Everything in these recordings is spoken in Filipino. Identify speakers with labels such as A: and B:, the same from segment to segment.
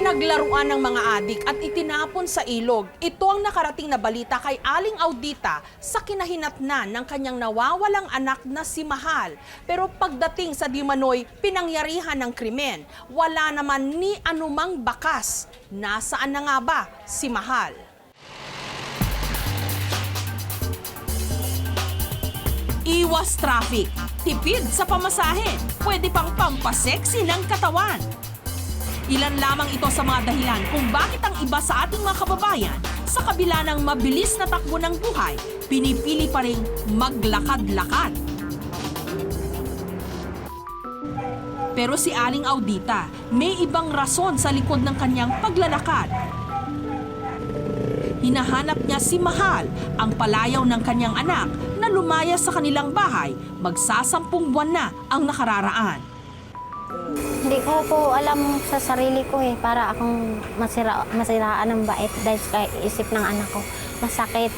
A: Pinaglaruan ng mga adik at itinapon sa ilog. Ito ang nakarating na balita kay Aling Audita sa kinahinatnan ng kanyang nawawalang anak na si Mahal. Pero pagdating sa Dimanoy, pinangyarihan ng krimen. Wala naman ni anumang bakas. Nasaan na nga ba si Mahal? Iwas traffic, tipid sa pamasahe, pwede pang pampaseksi ng katawan. Ilan lamang ito sa mga dahilan kung bakit ang iba sa ating mga kababayan sa kabila ng mabilis na takbo ng buhay, pinipili pa rin maglakad-lakad. Pero si Aling Audita, may ibang rason sa likod ng kanyang paglalakad. Hinahanap niya si Mahal, ang palayaw ng kanyang anak na lumaya sa kanilang bahay, magsasampung buwan na ang nakararaan.
B: Hindi ko po alam sa sarili ko para akong masiraan ng bait dahil sa isip ng anak ko. Masakit.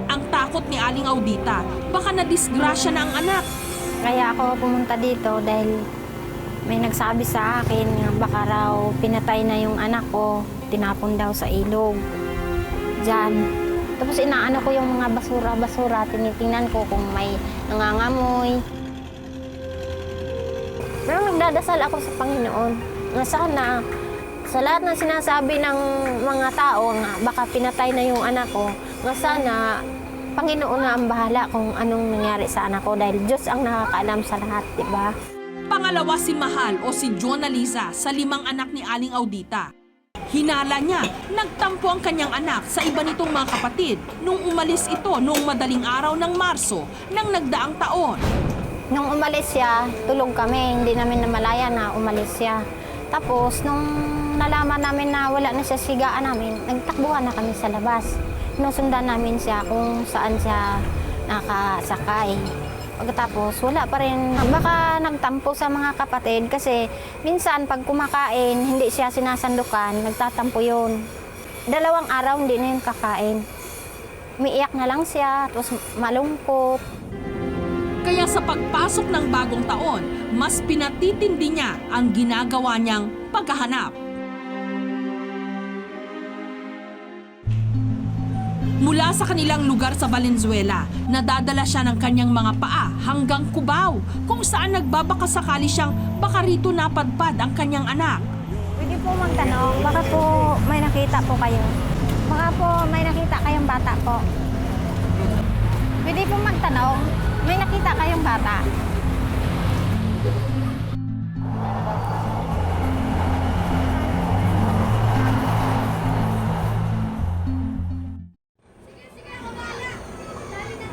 A: Ang takot ni Aling Audita, baka nadisgrasya na ang anak.
B: Kaya ako pumunta dito dahil may nagsabi sa akin na baka raw pinatay na yung anak ko, tinapon daw sa ilog. Diyan. Tapos inaano ko yung mga basura-basura, tinitingnan ko kung may nangangamoy. Pero nagdadasal ako sa Panginoon na sana sa lahat ng sinasabi ng mga tao na baka pinatay na yung anak ko, na sana Panginoon na ang bahala kung anong nangyari sa anak ko dahil Diyos ang nakakaalam sa lahat, di ba?
A: Pangalawa si Mahal o si Jonah Liza sa 5 anak ni Aling Audita. Hinala niya, nagtampo ang kanyang anak sa iba nitong mga kapatid nung umalis ito noong madaling araw ng Marso ng nagdaang taon.
B: Nung umalis siya, tulog kami. Hindi namin namalaya na umalis siya. Tapos, nung nalaman namin na wala na siya sigaan namin, nagtakbuhan na kami sa labas. Sinusundan namin siya kung saan siya nakasakay. Pagkatapos, wala pa rin. Baka nagtampo sa mga kapatid kasi minsan pag kumakain, hindi siya sinasandukan, nagtatampo yun. 2 araw hindi na yun kakain. Umiiyak na lang siya, tapos malungkot.
A: Kaya sa pagpasok ng bagong taon, mas pinatitindi niya ang ginagawa niyang paghahanap. Mula sa kanilang lugar sa Valenzuela, nadadala siya ng kanyang mga paa hanggang Cubao, kung saan nagbabakasakali siyang baka rito napadpad ang kanyang anak.
B: Pwede po magtanong, baka po may nakita po kayo. Baka po may nakita kayong bata po. Pwede po magtanong, may nakita kayong bata.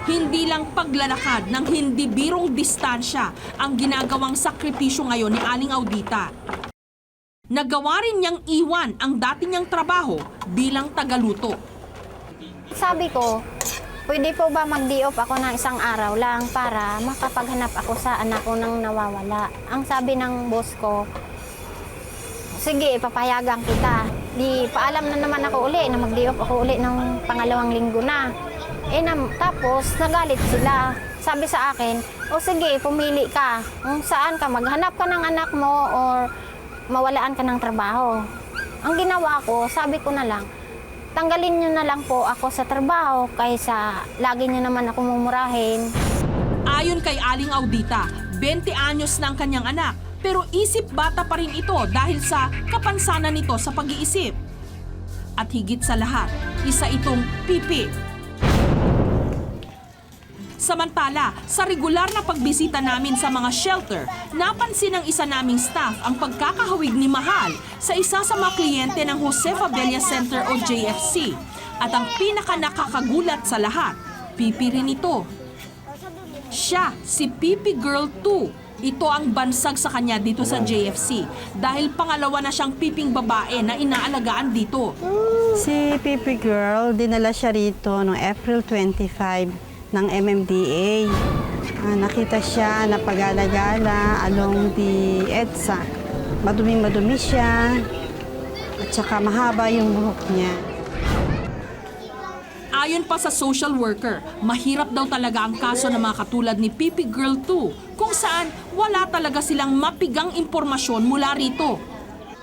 A: Hindi lang paglalakad ng hindi birong distansya ang ginagawang sakripisyo ngayon ni Aling Audita. Nagawa rin niyang iwan ang dati niyang trabaho bilang tagaluto.
B: Sabi ko, pwede po ba mag-day-off ako ng 1 araw lang para makapaghanap ako sa anak ko nang nawawala. Ang sabi ng boss ko, sige, papayagan kita. Di paalam na naman ako uli na mag-day-off ako uli ng 2 linggo na. Tapos nagalit sila. Sabi sa akin, o sige, pumili ka. Kung saan ka, maghanap ka ng anak mo or mawalaan ka ng trabaho. Ang ginawa ko, sabi ko na lang, tanggalin nyo na lang po ako sa trabaho kaysa lagi nyo naman ako mumurahin.
A: Ayon kay Aling Audita, 20 anyos na ang kanyang anak, pero isip bata pa rin ito dahil sa kapansanan nito sa pag-iisip. At higit sa lahat, isa itong pipi. Samantala, sa regular na pagbisita namin sa mga shelter, napansin ng isa naming staff ang pagkakahawig ni Mahal sa isa sa mga kliyente ng Josefa Bella Center o JFC. At ang pinaka nakakagulat sa lahat, pipi rin ito. Siya, si Pipi Girl 2. Ito ang bansag sa kanya dito sa JFC dahil pangalawa na siyang piping babae na inaalagaan dito.
C: Si Pipi Girl, dinala siya rito noong April 25 ng MMDA. Nakita siya na pag-alagala along the EDSA. Madumi-madumi siya at saka mahaba yung buhok niya.
A: Ayon pa sa social worker, mahirap daw talaga ang kaso ng mga katulad ni Pipi Girl 2 kung saan wala talaga silang mapigang impormasyon mula rito.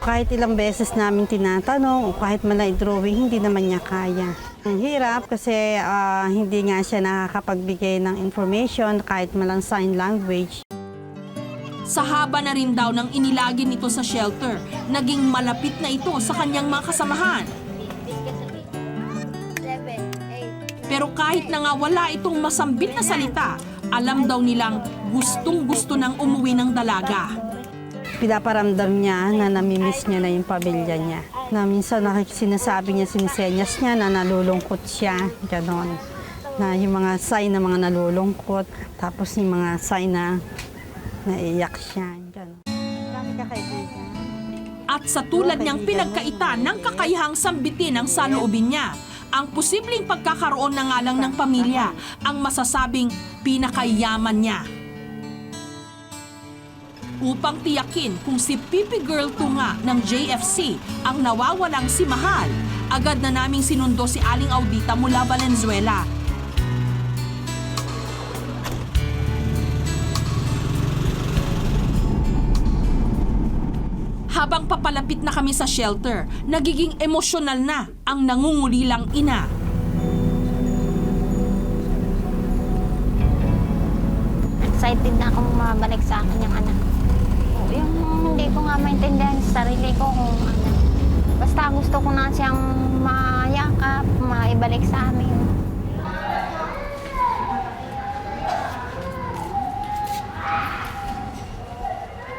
C: Kahit ilang beses namin tinatanong o kahit man drawing, hindi naman niya kaya. Ang hirap kasi hindi nga siya nakakapagbigay ng information kahit malang sign language.
A: Sa haba na rin daw ng inilagin nito sa shelter, naging malapit na ito sa kanyang mga kasamahan. Pero kahit na nga wala itong masambit na salita, alam daw nilang gustong-gusto nang umuwi ng dalaga.
C: Pinaparamdam niya na namimiss niya na yung pamilya niya. Na minsan sinasabi niya, sinisenyas niya na nalulungkot siya, ganon. Na yung mga sign na mga nalulungkot, tapos yung mga sign na naiyak siya, ganon. Marami ka kaibigan.
A: At sa tulad niyang pinagkaitan ng kakayahang sambitin ang saloobin niya, ang posibleng pagkakaroon na nga lang ng pamilya ang masasabing pinakayaman niya. Upang tiyakin kung si Pipi Girl 2 nga ng JFC ang nawawalang si Mahal, agad na naming sinundo si Aling Audita mula Valenzuela. Habang papalapit na kami sa shelter, nagiging emosyonal na ang nangungulilang ina.
B: Excited na akong mabalik sa akin yung anak. Yung hindi ko nga maintindihan sa sarili ko kung ano. Basta gusto ko na siyang mayakap, maibalik sa amin.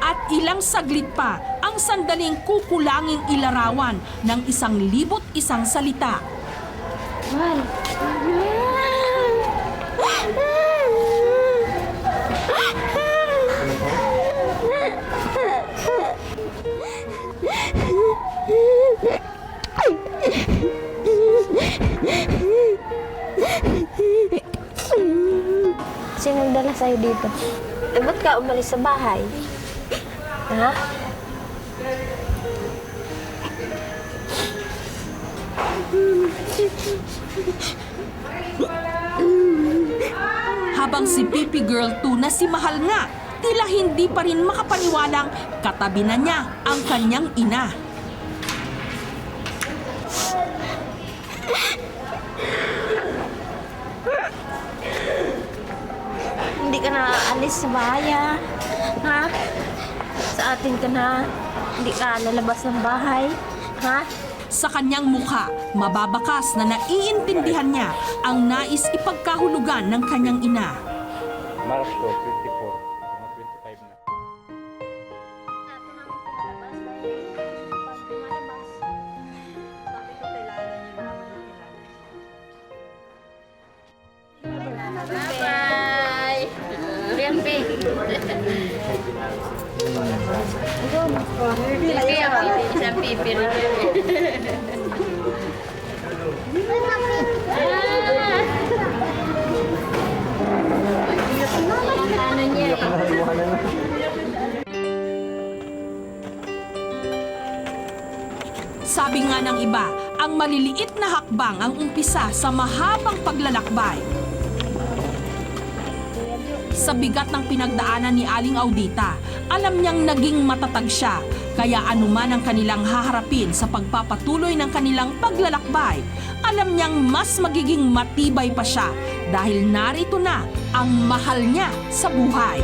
A: At ilang saglit pa ang sandaling kukulanging ilarawan ng 1,001 salita.
B: Mahal. Sino nagdala sa'yo dito? Eh, ba't ka umalis sa bahay? Ha?
A: Habang si Pipi Girl 2 na si Mahal nga, tila hindi pa rin makapaniwalang katabi na niya ang kanyang ina.
B: Hindi ka na alis sa bahay, ha? Sa atin ka na, hindi ka lalabas ng bahay, ha?
A: Sa kanyang mukha, mababakas na naiintindihan niya ang nais ipagkahulugan ng kanyang ina.
D: Marso 24, mga 25 na.
B: Bye! Riyan, Pig. Isang pipi rin. Ano niya eh.
A: Sabi nga ng iba, ang maliliit na hakbang ang umpisa sa mahabang paglalakbay. Sa bigat ng pinagdaanan ni Aling Audita, alam niyang naging matatag siya, kaya anuman ang kanilang haharapin sa pagpapatuloy ng kanilang paglalakbay, alam niyang mas magiging matibay pa siya dahil narito na ang mahal niya sa buhay.